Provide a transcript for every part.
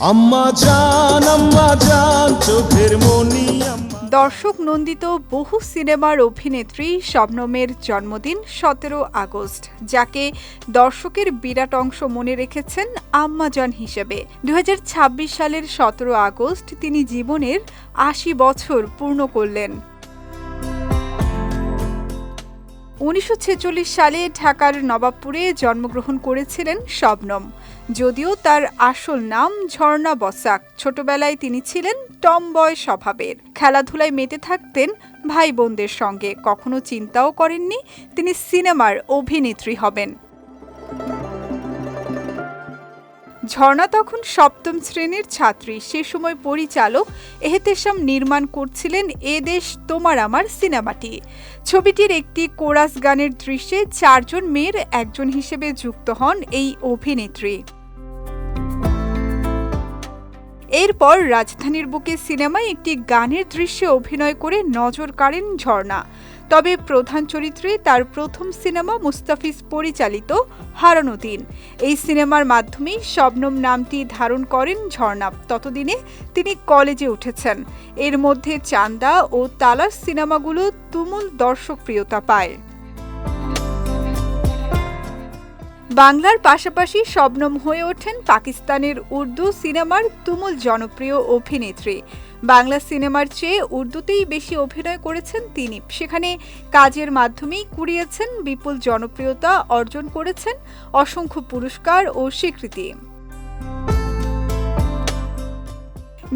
আম্মা জান চোখের মনি। দর্শক নন্দিত বহু সিনেমার অভিনেত্রী শবনমের জন্মদিন ১৭ আগস্ট, যাকে দর্শকের বিরাট অংশ মনে রেখেছেন আম্মা জান হিসেবে। ২০২৬ সালের ১৭ আগস্ট তিনি জীবনের ৮০ বছর পূর্ণ করলেন। ১৯৪৬ সালে ঢাকার নবাবপুরে জন্মগ্রহণ করেছিলেন শবনম। যদিও তার আসল নাম ঝর্ণা বসাক, ছোটবেলায় তিনি ছিলেন টমবয় স্বভাবের। খেলাধুলায় মেতে থাকতেন ভাই বোনদের সঙ্গে। কখনো চিন্তাও করেননি তিনি সিনেমার অভিনেত্রী হবেন। ঝর্ণা তখন সপ্তম শ্রেণীর ছাত্রী। সে সময় পরিচালক এহতেশাম নির্মাণ করছিলেন এ দেশ তোমার আমার সিনেমাটি। ছবিটির একটি কোরাস গানের দৃশ্যে ৪ জন মেয়ের একজন হিসেবে যুক্ত হন এই অভিনেত্রী। এরপর রাজধানীর বুকে সিনেমায় একটি গানের দৃশ্যে অভিনয় করে নজর কাড়েন ঝর্ণা। তবে প্রধান চরিত্রে তার প্রথম সিনেমা মুস্তাফিজ পরিচালিত হারানো দিন। এই সিনেমার মাধ্যমেই শবনম নামটি ধারণ করেন ঝর্ণা। ততদিনে তিনি কলেজে উঠেছেন। এর মধ্যে চান্দা ও তালাশ সিনেমাগুলো তুমুল দর্শকপ্রিয়তা পায়। বাংলার পাশাপাশি শবনম হয়ে ওঠেন পাকিস্তানের উর্দু সিনেমার তুমুল জনপ্রিয় অভিনেত্রী। বাংলা সিনেমার চেয়ে উর্দুতেই বেশি অভিনয় করেছেন তিনি। সেখানে কাজের মাধ্যমেই কুড়িয়েছেন বিপুল জনপ্রিয়তা, অর্জন করেছেন অসংখ্য পুরস্কার ও স্বীকৃতি।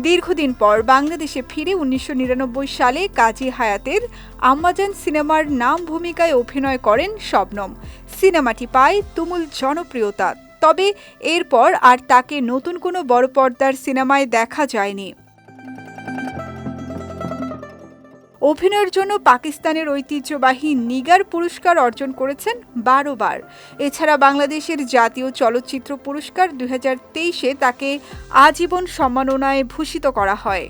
দীর্ঘদিন পর বাংলাদেশে ফিরে ১৯৯৯ সালে কাজী হায়াতের আম্মাজান সিনেমার নাম ভূমিকায় অভিনয় করেন শবনম। সিনেমাটি পায় তুমুল জনপ্রিয়তা। তবে এরপর আর তাকে নতুন কোনো বড় পর্দার সিনেমায় দেখা যায়নি। অভিনয়ের জন্য পাকিস্তানের ঐতিহ্যবাহী নিগার পুরস্কার অর্জন করেছেন ১২ বার। এছাড়া বাংলাদেশের জাতীয় চলচ্চিত্র পুরস্কার ২০২৩-এ তাকে আজীবন সম্মাননায় ভূষিত করা হয়।